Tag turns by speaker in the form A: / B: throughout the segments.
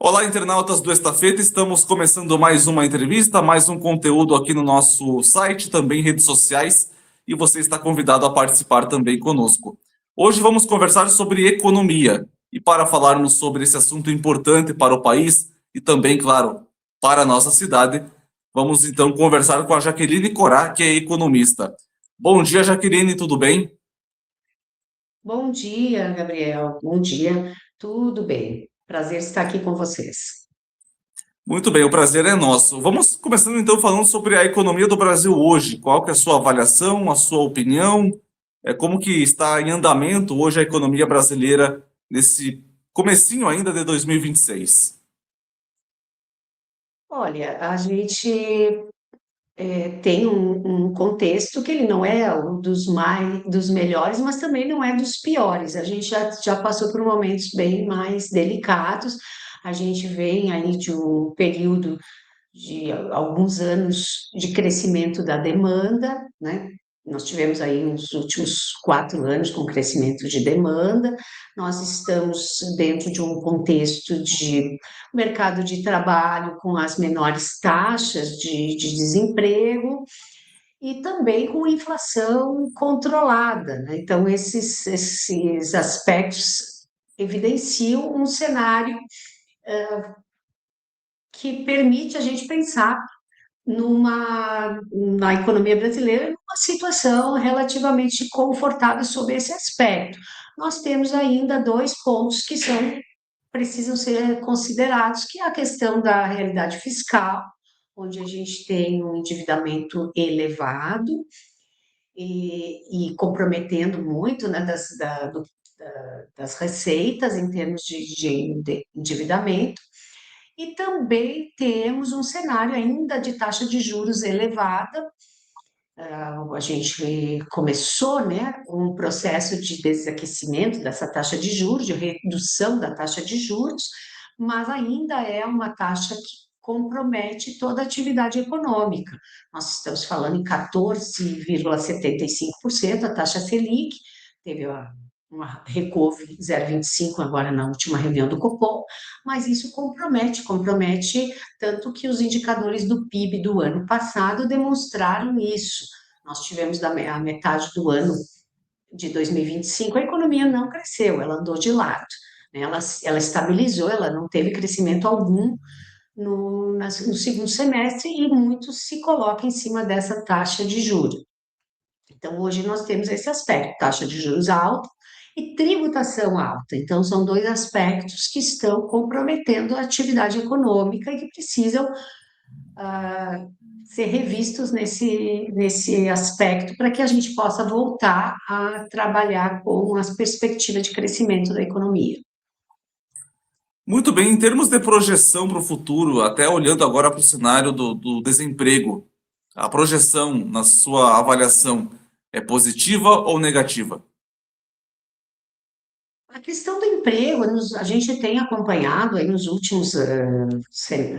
A: Olá, internautas do Estafeta, estamos começando mais uma entrevista, mais um conteúdo aqui no nosso site, também redes sociais, e você está convidado a participar também conosco. Hoje vamos conversar sobre economia, e para falarmos sobre esse assunto importante para o país e também, claro, para a nossa cidade, vamos então conversar com a Jaqueline Corá, que é economista. Bom dia, Jaqueline, tudo bem?
B: Bom dia, Gabriel. Bom dia. Tudo bem? Prazer estar aqui com vocês.
A: Muito bem, o prazer é nosso. Vamos começando então falando sobre a economia do Brasil hoje. Qual que é a sua avaliação, a sua opinião? Como que está em andamento hoje a economia brasileira nesse comecinho ainda de 2026?
B: Olha, a gente tem um contexto que ele não é um dos melhores, mas também não é dos piores. A gente já passou por momentos bem mais delicados. A gente vem aí de um período de alguns anos de crescimento da demanda, né? Nós tivemos aí nos últimos 4 anos com crescimento de demanda, nós estamos dentro de um contexto de mercado de trabalho com as menores taxas de desemprego e também com inflação controlada, né? Então, esses aspectos evidenciam um cenário que permite a gente pensar na economia brasileira, numa situação relativamente confortável sobre esse aspecto. Nós temos ainda dois pontos que precisam ser considerados, que é a questão da realidade fiscal, onde a gente tem um endividamento elevado e comprometendo muito, né, das receitas em termos de endividamento. E também temos um cenário ainda de taxa de juros elevada. A gente começou, né, um processo de desaquecimento dessa taxa de juros, de redução da taxa de juros, mas ainda é uma taxa que compromete toda a atividade econômica. Nós estamos falando em 14,75%, a taxa Selic, teve uma recuo 0,25 agora na última reunião do Copom, mas isso compromete tanto que os indicadores do PIB do ano passado demonstraram isso. Nós tivemos a metade do ano de 2025, a economia não cresceu, ela andou de lado, né? Ela estabilizou, ela não teve crescimento algum no segundo semestre e muito se coloca em cima dessa taxa de juros. Então, hoje nós temos esse aspecto, taxa de juros alta e tributação alta. Então, são dois aspectos que estão comprometendo a atividade econômica e que precisam ser revistos nesse aspecto para que a gente possa voltar a trabalhar com as perspectivas de crescimento da economia.
A: Muito bem, em termos de projeção para o futuro, até olhando agora para o cenário do desemprego, a projeção, na sua avaliação, é positiva ou negativa?
B: A questão do emprego, a gente tem acompanhado aí nos últimos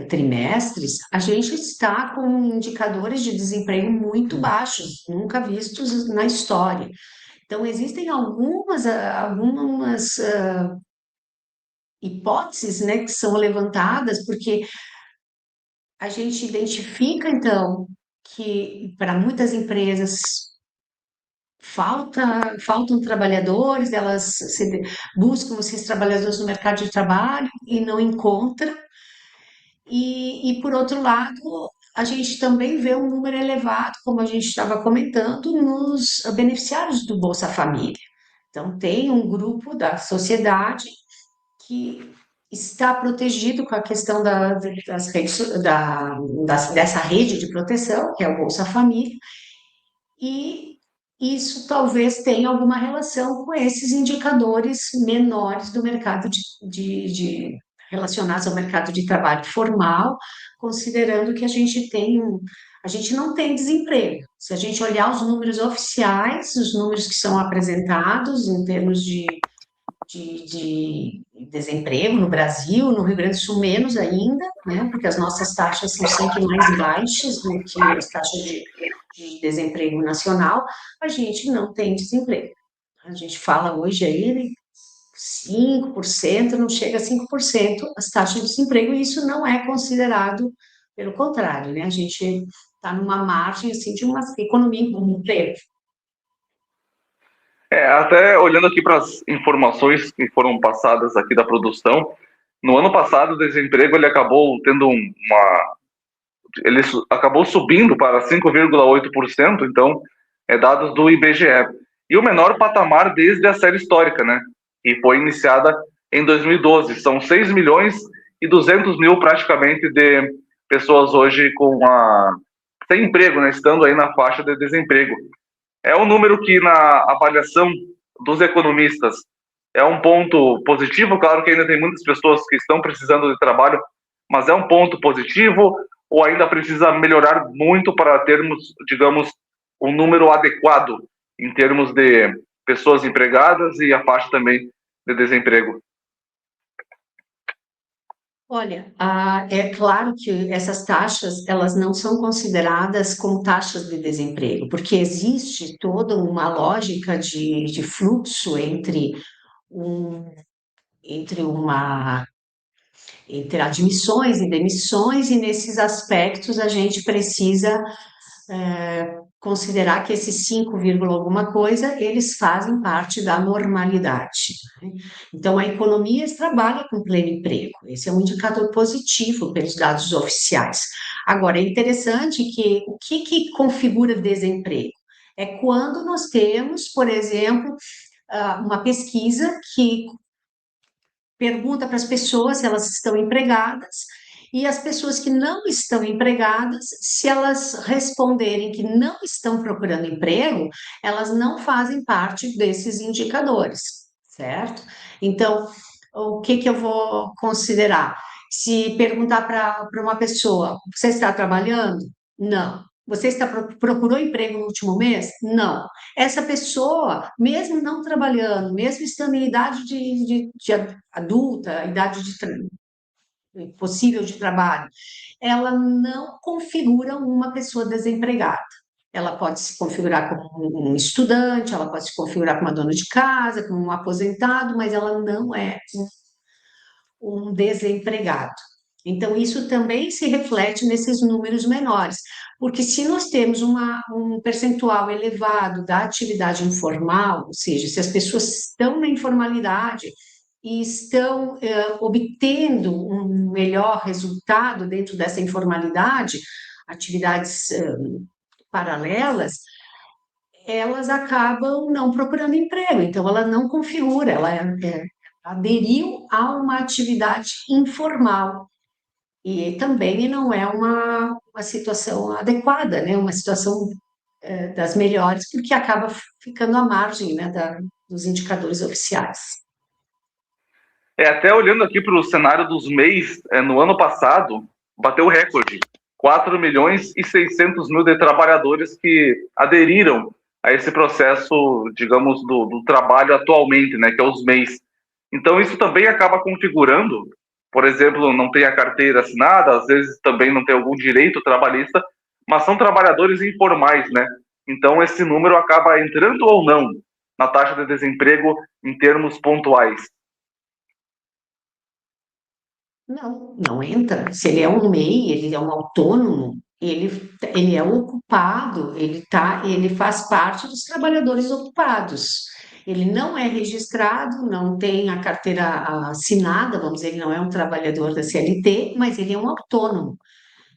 B: trimestres, a gente está com indicadores de desemprego muito baixos, nunca vistos na história. Então, existem algumas hipóteses, né, que são levantadas, porque a gente identifica, então, que para muitas empresas faltam trabalhadores, buscam esses trabalhadores no mercado de trabalho e não encontram. Por outro lado, a gente também vê um número elevado, como a gente estava comentando, nos beneficiários do Bolsa Família. Então, tem um grupo da sociedade que está protegido com a questão dessa rede de proteção, que é o Bolsa Família, e isso talvez tenha alguma relação com esses indicadores menores do mercado relacionados ao mercado de trabalho formal, considerando que a gente não tem desemprego. Se a gente olhar os números oficiais, os números que são apresentados em termos de desemprego no Brasil, no Rio Grande do Sul menos ainda, né, porque as nossas taxas são sempre mais baixas do que as taxas de desemprego nacional, a gente não tem desemprego. A gente fala hoje aí 5%, não chega a 5% as taxas de desemprego, e isso não é considerado, pelo contrário, né? A gente está numa margem assim, de uma economia em emprego.
A: Até olhando aqui para as informações que foram passadas aqui da produção, no ano passado o desemprego ele acabou tendo ele acabou subindo para 5,8%, então dados do IBGE. E o menor patamar desde a série histórica, né? Que foi iniciada em 2012. São 6 milhões e 200 mil praticamente de pessoas hoje sem emprego, né? Estando aí na faixa de desemprego. É um número que na avaliação dos economistas é um ponto positivo. Claro que ainda tem muitas pessoas que estão precisando de trabalho, mas é um ponto positivo ou ainda precisa melhorar muito para termos, digamos, um número adequado em termos de pessoas empregadas e a faixa também de desemprego?
B: Olha, é claro que essas taxas, elas não são consideradas como taxas de desemprego, porque existe toda uma lógica de fluxo um, entre uma entre admissões e demissões, e nesses aspectos a gente precisa considerar que esses 5, alguma coisa, eles fazem parte da normalidade, né? Então, a economia trabalha com pleno emprego, esse é um indicador positivo pelos dados oficiais. Agora, é interessante que o que configura desemprego? É quando nós temos, por exemplo, uma pesquisa que pergunta para as pessoas se elas estão empregadas, e as pessoas que não estão empregadas, se elas responderem que não estão procurando emprego, elas não fazem parte desses indicadores, certo? Então, o que eu vou considerar? Se perguntar para uma pessoa, você está trabalhando? Não. Você procurou emprego no último mês? Não. Essa pessoa, mesmo não trabalhando, mesmo estando em idade de adulta, idade possível de trabalho, ela não configura uma pessoa desempregada. Ela pode se configurar como um estudante, ela pode se configurar como uma dona de casa, como um aposentado, mas ela não é um desempregado. Então, isso também se reflete nesses números menores, porque se nós temos um percentual elevado da atividade informal, ou seja, se as pessoas estão na informalidade e estão obtendo um melhor resultado dentro dessa informalidade, atividades paralelas, elas acabam não procurando emprego, então ela não configura, aderiu a uma atividade informal. E também não é uma situação adequada, né? Uma situação das melhores, porque acaba ficando à margem, né, dos indicadores oficiais.
A: Até olhando aqui para o cenário dos MEIs, no ano passado, bateu o recorde. 4 milhões e 600 mil de trabalhadores que aderiram a esse processo, digamos, do trabalho atualmente, né, que é os MEIs. Então, isso também acaba configurando, por exemplo, não tem a carteira assinada, às vezes também não tem algum direito trabalhista, mas são trabalhadores informais, né? Então, esse número acaba entrando ou não na taxa de desemprego em termos pontuais.
B: Não, não entra. Se ele é um MEI, ele é um autônomo, ele é ocupado, ele faz parte dos trabalhadores ocupados. Ele não é registrado, não tem a carteira assinada, vamos dizer, ele não é um trabalhador da CLT, mas ele é um autônomo.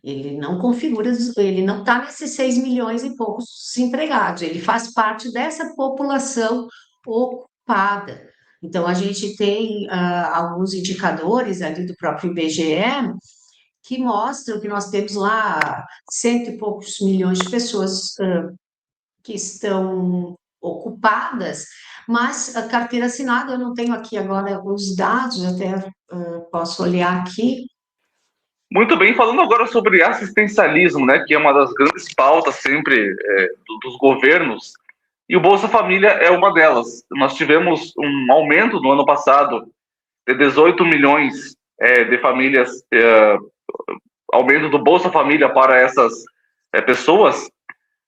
B: Ele não configura, ele não está nesses 6 milhões e poucos desempregados, ele faz parte dessa população ocupada. Então, a gente tem alguns indicadores ali do próprio IBGE que mostram que nós temos lá cento e poucos milhões de pessoas que estão ocupadas, mas a carteira assinada, eu não tenho aqui agora os dados, até posso olhar aqui.
A: Muito bem, falando agora sobre assistencialismo, né, que é uma das grandes pautas sempre dos governos, e o Bolsa Família é uma delas. Nós tivemos um aumento no ano passado de 18 milhões de famílias, aumento do Bolsa Família para essas pessoas,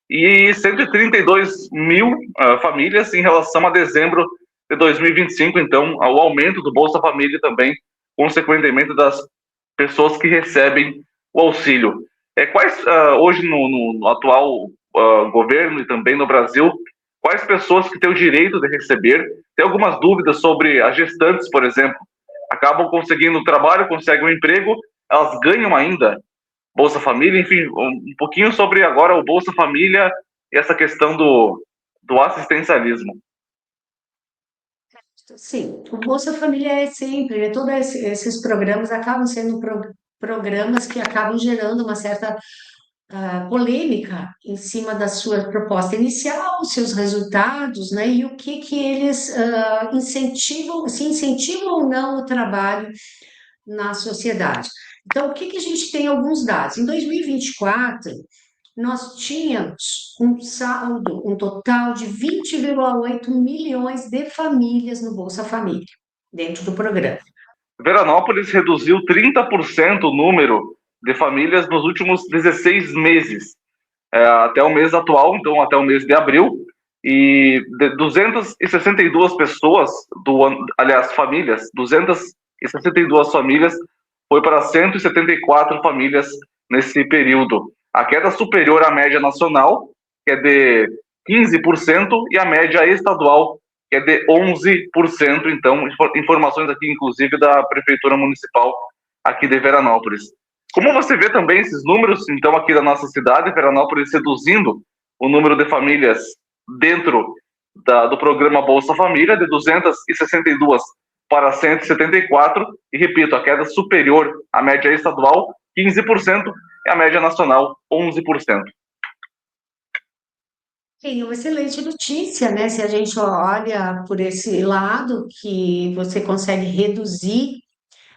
A: e 132 mil famílias em relação a dezembro de 2025, então, ao aumento do Bolsa Família também, consequentemente das pessoas que recebem o auxílio. Quais, hoje, no atual governo e também no Brasil, quais pessoas que têm o direito de receber? Tem algumas dúvidas sobre as gestantes, por exemplo. Acabam conseguindo trabalho, conseguem um emprego, elas ganham ainda Bolsa Família, enfim, um pouquinho sobre agora o Bolsa Família e essa questão do assistencialismo.
B: Sim, o Bolsa Família é sempre, né, todos esses programas acabam sendo programas que acabam gerando uma certa polêmica em cima da sua proposta inicial, seus resultados, né, e o que eles incentivam, se incentivam ou não o trabalho na sociedade. Então, o que a gente tem alguns dados? Em 2024, nós tínhamos um saldo, um total de 20,8 milhões de famílias no Bolsa Família, dentro do programa.
A: Veranópolis reduziu 30% o número de famílias nos últimos 16 meses, até o mês atual, então até o mês de abril, e de 262 pessoas, famílias, 262 famílias, foi para 174 famílias nesse período. A queda superior à média nacional, que é de 15%, e a média estadual, que é de 11%. Então, informações aqui, inclusive, da Prefeitura Municipal aqui de Veranópolis. Como você vê também esses números, então, aqui da nossa cidade, Veranópolis reduzindo o número de famílias dentro do programa Bolsa Família, de 262 para 174, e repito, a queda superior à média estadual, 15%, e a média nacional, 11%.
B: Sim, uma excelente notícia, né? Se a gente olha por esse lado, que você consegue reduzir,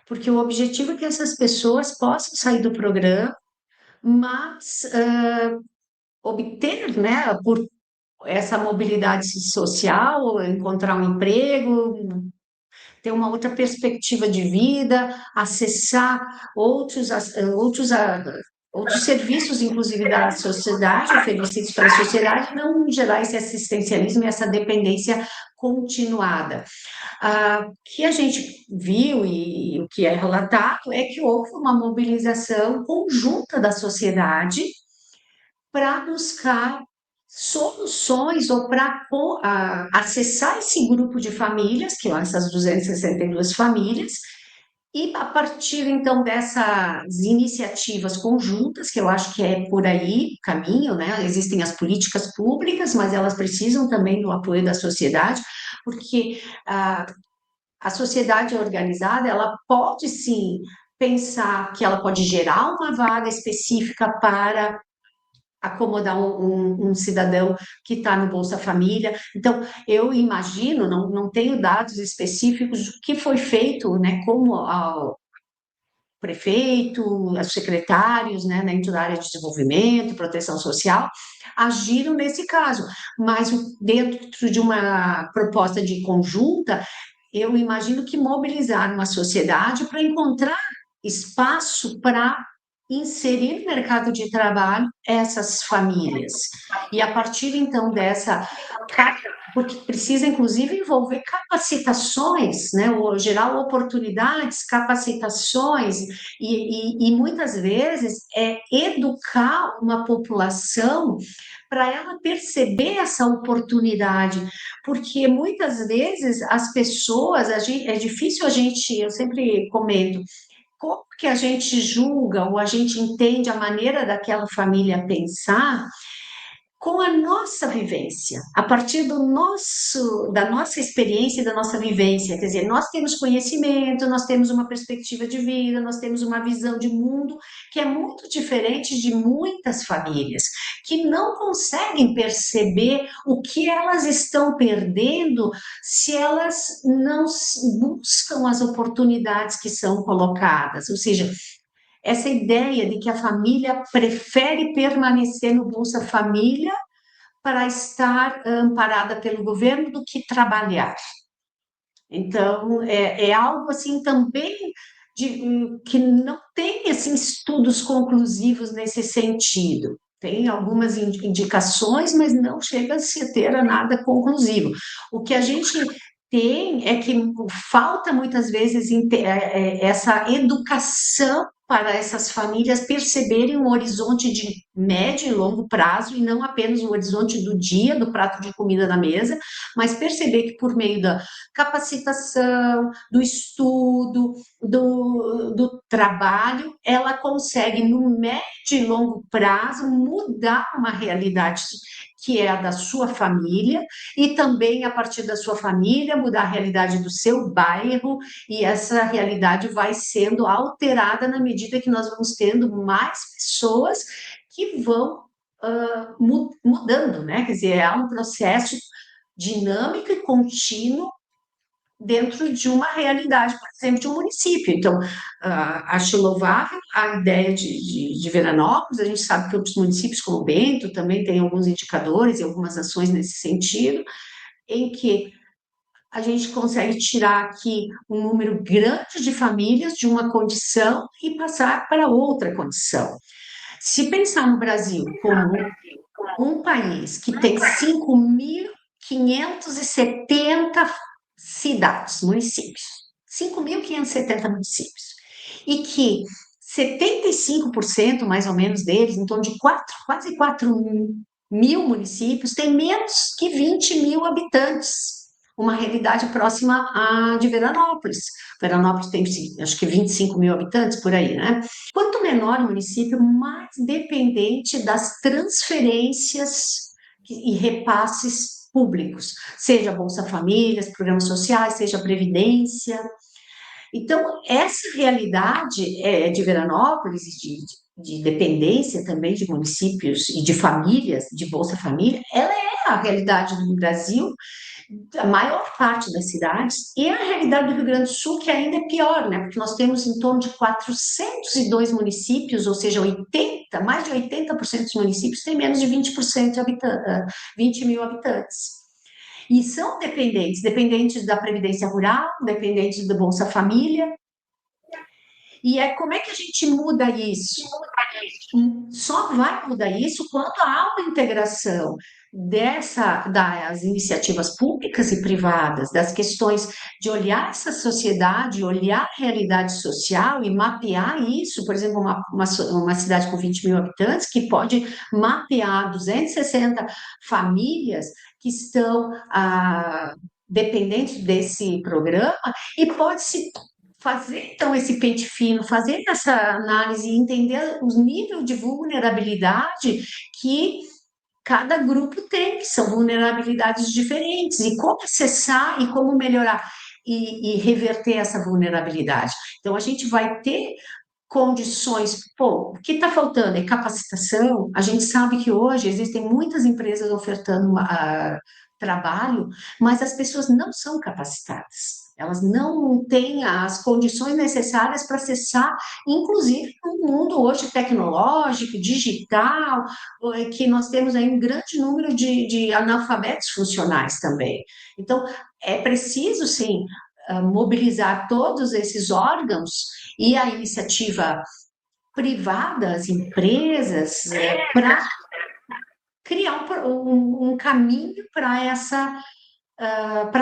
B: porque o objetivo é que essas pessoas possam sair do programa, mas obter, né, por essa mobilidade social, encontrar um emprego, ter uma outra perspectiva de vida, acessar outros serviços, inclusive da sociedade, oferecidos para a sociedade, não gerar esse assistencialismo e essa dependência continuada. O que a gente viu e o que é relatado é que houve uma mobilização conjunta da sociedade para buscar soluções ou para acessar esse grupo de famílias, que são essas 262 famílias, e a partir então dessas iniciativas conjuntas, que eu acho que é por aí o caminho, né? Existem as políticas públicas, mas elas precisam também do apoio da sociedade, porque a sociedade organizada, ela pode sim pensar que ela pode gerar uma vaga específica para acomodar um cidadão que está no Bolsa Família. Então, eu imagino, não tenho dados específicos do que foi feito, né, como o prefeito, os secretários, né, dentro da área de desenvolvimento, proteção social, agiram nesse caso, mas dentro de uma proposta de conjunta, eu imagino que mobilizaram a sociedade para encontrar espaço para inserir no mercado de trabalho essas famílias. E a partir então porque precisa inclusive envolver capacitações, né, ou gerar oportunidades, capacitações, e muitas vezes é educar uma população para ela perceber essa oportunidade, porque muitas vezes as pessoas, é difícil a gente, eu sempre comento, como que a gente julga ou a gente entende a maneira daquela família pensar com a nossa vivência, a partir da nossa experiência e da nossa vivência. Quer dizer, nós temos conhecimento, nós temos uma perspectiva de vida, nós temos uma visão de mundo que é muito diferente de muitas famílias, que não conseguem perceber o que elas estão perdendo se elas não buscam as oportunidades que são colocadas. Ou seja, essa ideia de que a família prefere permanecer no Bolsa Família para estar amparada pelo governo do que trabalhar. Então, é algo assim também que não tem assim, estudos conclusivos nesse sentido. Tem algumas indicações, mas não chega a se ter a nada conclusivo. O que a gente tem é que falta muitas vezes essa educação para essas famílias perceberem um horizonte de médio e longo prazo e não apenas o horizonte do dia, do prato de comida na mesa, mas perceber que por meio da capacitação, do estudo, do trabalho, ela consegue, no médio e longo prazo, mudar uma realidade que é a da sua família e também, a partir da sua família, mudar a realidade do seu bairro, e essa realidade vai sendo alterada na medida que nós vamos tendo mais pessoas que vão mudando, né? Quer dizer, é um processo dinâmico e contínuo dentro de uma realidade, por exemplo, de um município. Então, acho louvável a ideia de Veranópolis. A gente sabe que outros municípios, como Bento, também têm alguns indicadores e algumas ações nesse sentido, em que a gente consegue tirar aqui um número grande de famílias de uma condição e passar para outra condição. Se pensar no Brasil como um país que tem 5.570 cidades, municípios, 5.570 municípios, e que 75% mais ou menos deles, em torno de quase 4.000 municípios, têm menos que 20 mil habitantes, uma realidade próxima à de Veranópolis. Veranópolis tem, acho que 25 mil habitantes por aí, né? Quanto menor o município, mais dependente das transferências e repasses públicos, seja Bolsa Famílias, programas sociais, seja Previdência. Então, essa realidade de Veranópolis, de dependência também de municípios e de famílias, de Bolsa Família, ela é a realidade do Brasil, a maior parte das cidades, e a realidade do Rio Grande do Sul, que ainda é pior, né? Porque nós temos em torno de 402 municípios, ou seja, mais de 80% dos municípios têm menos de 20% de 20 mil habitantes. E são dependentes da Previdência Rural, dependentes do Bolsa Família. E como é que a gente muda isso? Só vai mudar isso quando há uma integração das iniciativas públicas e privadas, das questões de olhar essa sociedade, olhar a realidade social e mapear isso. Por exemplo, uma cidade com 20 mil habitantes que pode mapear 260 famílias que estão dependentes desse programa, e pode-se fazer, então, esse pente fino, fazer essa análise e entender o nível de vulnerabilidade que cada grupo tem, que são vulnerabilidades diferentes, e como acessar e como melhorar e reverter essa vulnerabilidade. Então, a gente vai ter condições. O que está faltando é capacitação. A gente sabe que hoje existem muitas empresas ofertando trabalho, mas as pessoas não são capacitadas. Elas não têm as condições necessárias para acessar, inclusive no mundo hoje tecnológico, digital, que nós temos aí um grande número de analfabetos funcionais também. Então, é preciso, sim, mobilizar todos esses órgãos e a iniciativa privada, as empresas, para criar um caminho para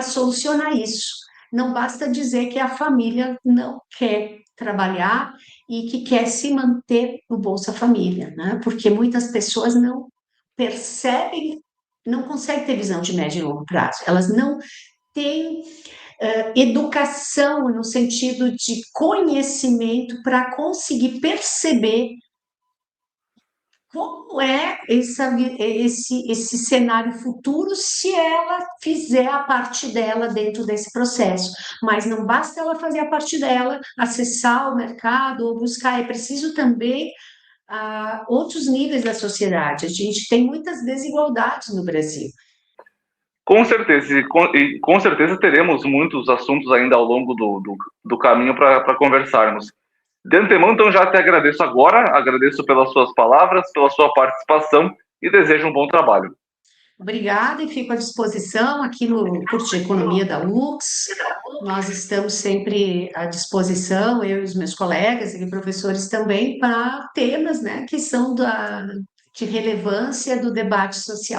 B: solucionar isso. Não basta dizer que a família não quer trabalhar e que quer se manter no Bolsa Família, né? Porque muitas pessoas não percebem, não conseguem ter visão de médio e longo prazo. Elas não têm educação no sentido de conhecimento para conseguir perceber como é esse cenário futuro se ela fizer a parte dela dentro desse processo. Mas não basta ela fazer a parte dela, acessar o mercado ou buscar, é preciso também outros níveis da sociedade. A gente tem muitas desigualdades no Brasil.
A: Com certeza, e com certeza teremos muitos assuntos ainda ao longo do caminho para conversarmos. De antemão, então, já te agradeço agora, agradeço pelas suas palavras, pela sua participação e desejo um bom trabalho.
B: Obrigada, e fico à disposição aqui no curso de Economia da UX. Nós estamos sempre à disposição, eu e os meus colegas e professores também, para temas, né, que são de relevância do debate social.